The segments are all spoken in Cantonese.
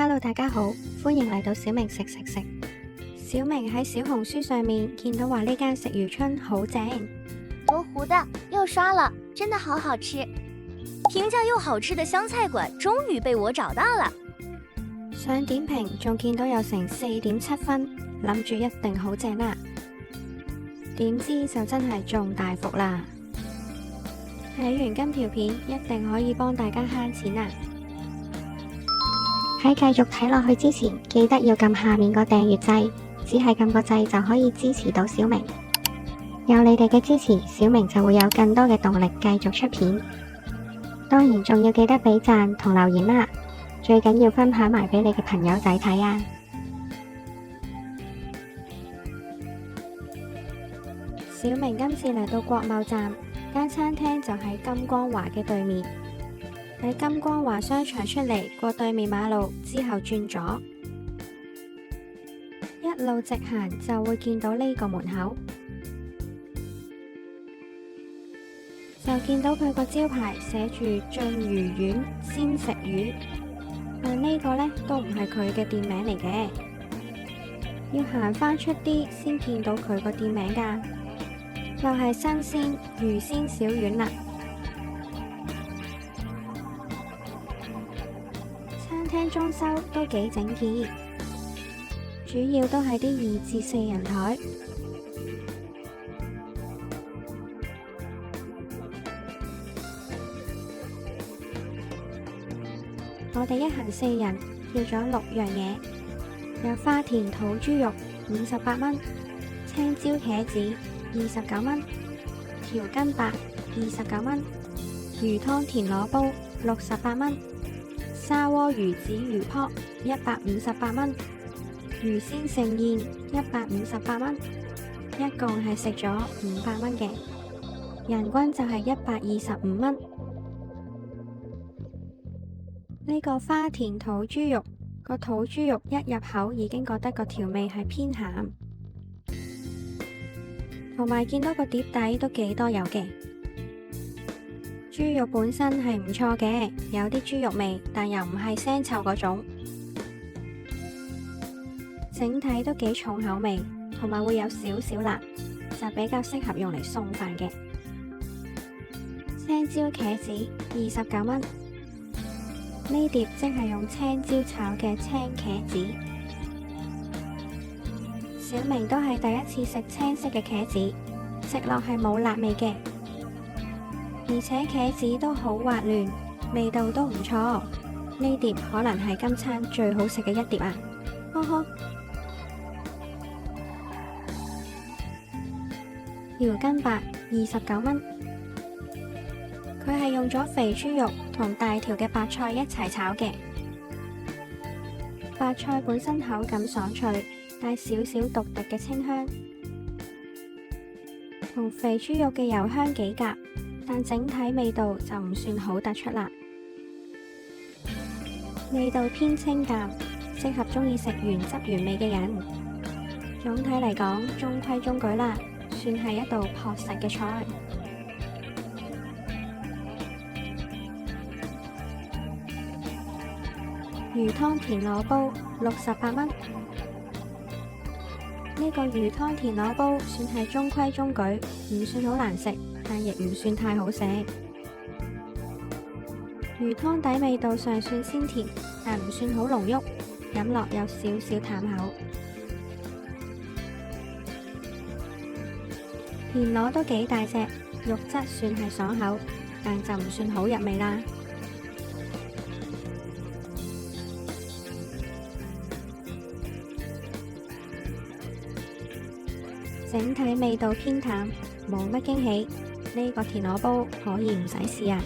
Hello，大家好，歡迎嚟到小明食食食。小明喺小紅書上面見到話呢間食魚春好正，罗湖的又刷了，真的好好吃。评价又好吃的湘菜館終於被我找到了。上點評仲見到有成4.7分，諗住一定好正啦。點知就真係中大伏啦！睇完今條片一定可以幫大家慳錢啊！喺繼續睇落去之前，記得要撳下面個訂閱掣，只係撳個掣就可以支持到小明。有你哋嘅支持，小明就會有更多嘅動力繼續出片。當然仲要記得俾讚同留言啦，最緊要分享埋俾你嘅朋友仔睇啊！小明今次嚟到國貿站，間餐廳就喺金光華嘅對面。喺金光華商場出嚟，過對面馬路之後轉左，一路直行就會見到呢個門口，就見到佢個招牌寫住晉魚苑鮮食魚，但呢個呢都唔係佢嘅店名嚟嘅，要行返出啲先見到佢個店名㗎，就係新鮮魚鮮小丸啦。餐廳裝修都幾整潔，主要都係啲2至4人台。我哋一行4人叫咗6樣嘢，有花田土豬肉58蚊，青椒茄子29蚊，條筋白29蚊，魚湯田螺煲68蚊。砂鍋魚子魚泡158蚊，魚鮮盛宴158蚊，一共係食咗500蚊嘅，人均就係125蚊。呢個花田土豬肉，個土豬肉一入口已經覺得個調味係偏鹹，同埋見到個碟底都幾多油嘅。豬肉本身係唔錯嘅，有啲豬肉味，但又唔係腥臭嗰種，整體都幾重口味，同埋會有少少辣，就比較適合用嚟餸飯嘅。青椒茄子29蚊，呢碟即係用青椒炒嘅青茄子。小明都係第一次食青色嘅茄子，食落係冇辣味嘅。而且茄子都好滑嫩，味道都唔錯。呢碟可能係今餐最好食嘅一碟啊！呵呵。條筋白29蚊，佢係用咗肥豬肉同大條嘅白菜一齊炒嘅。白菜本身口感爽脆，帶少少獨特嘅清香，同肥豬肉嘅油香幾夾。但整體味道就唔算好突出啦，味道偏清淡，適合鍾意食原汁原味嘅人。總體嚟講，中規中矩啦，算係一道樸實嘅菜。魚湯田螺煲68蚊，呢個魚湯田螺煲算係中規中矩，唔算好難食，但亦唔算太好食。魚湯底味道尚算鮮甜，但唔算好濃郁，飲落有少少淡口。田螺都幾大隻，肉質算係爽口，但就唔算好入味啦。整體味道偏淡，冇乜驚喜。呢個田螺煲可以唔使試啊！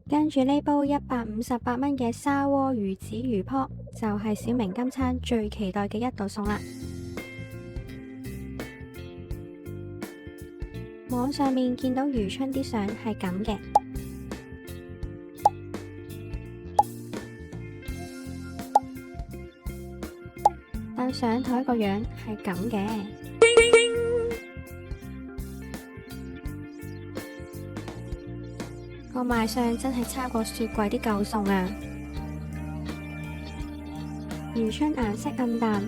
跟住呢煲158蚊嘅砂鍋魚子魚泡，就係小明今餐最期待嘅一道餸啦。網上面見到魚春啲相係咁嘅，但上台個樣係咁嘅。個賣相真係差過雪櫃啲舊餸啊！魚春顏色暗淡，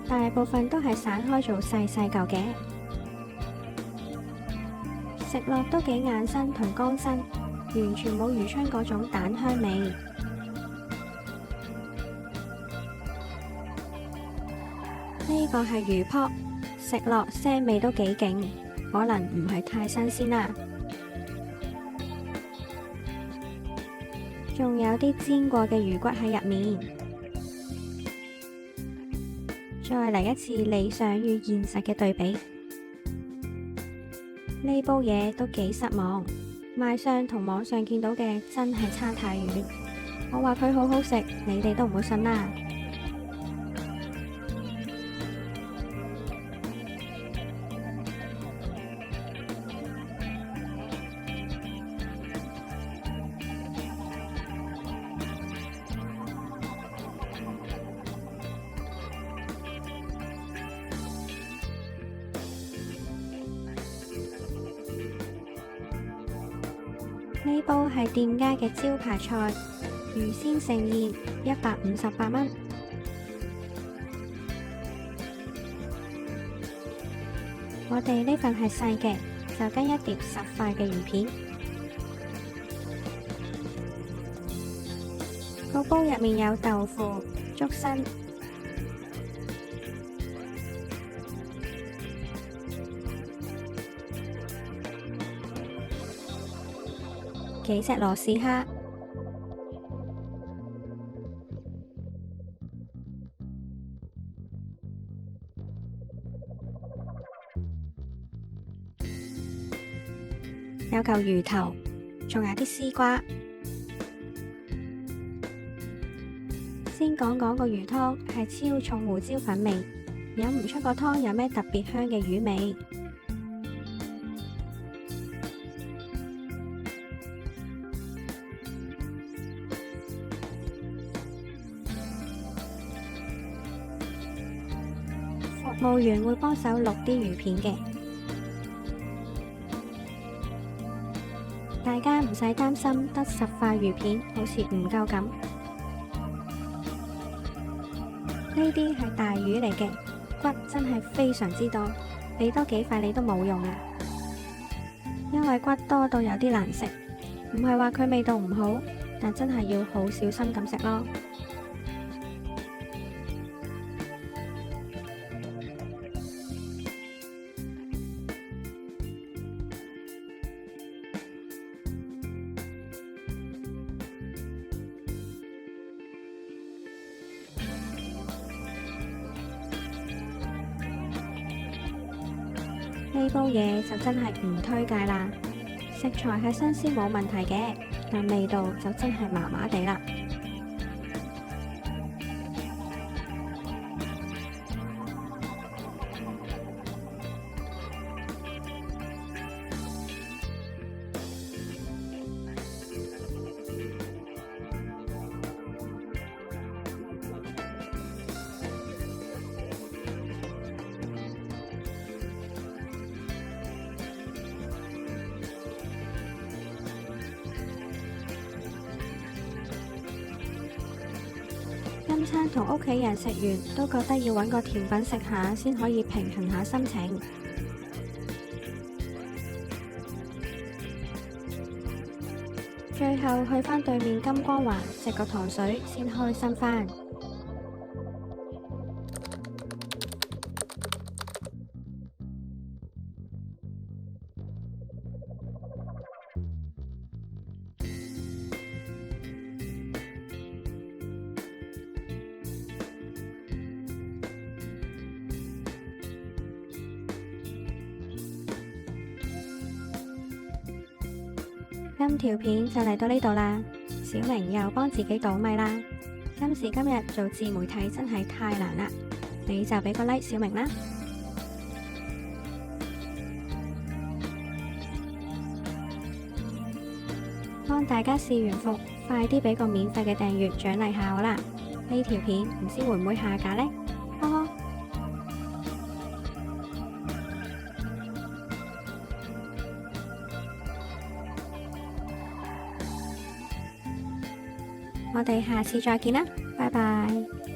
大部分都係散開做細細嚿嘅，食落都幾硬身同乾身，完全冇魚春嗰種蛋香味。呢個係魚泡，食落腥味都幾勁，可能唔係太新鮮啦。仲有啲煎過嘅魚骨喺入面。再嚟一次理想與現實嘅對比，呢煲嘢都幾失望，賣相同網上見到嘅真係差太遠。我話佢好好食，你哋都唔會信啦。呢煲係店家嘅招牌菜，魚鮮盛宴，158蚊。我哋呢份係細嘅，就跟一碟10塊嘅魚片。個煲入面有豆腐、竹笙、幾隻螺絲蝦，有嚿魚頭，仲有啲絲瓜。先講講個魚湯，係超重胡椒粉味，飲唔出個湯有咩特別香嘅魚味。服務員會幫手淥啲魚片嘅，大家唔使擔心得10塊魚片好似唔夠咁。呢啲係大魚嚟嘅，骨真係非常之多，俾多幾塊你都冇用啊！因為骨多到有啲難食，唔係話佢味道唔好，但真係要好小心咁食咯。呢煲嘢就真係唔推介啦，食材係新鮮冇問題嘅，但味道就真係麻麻地啦。今餐同屋企人食完，都覺得要搵個甜品食下，先可以平衡下心情。最後去返對面金光環食個糖水，先開心返。今條片就嚟到呢度啦，小明又幫自己倒米啦。今時今日做自媒體真係太難啦，你就俾個 like 小明啦。幫大家試完服，快啲俾個免費嘅訂閱獎勵下我啦。呢條片唔知會唔會下架呢？呵呵。我哋下次再見啦，拜拜。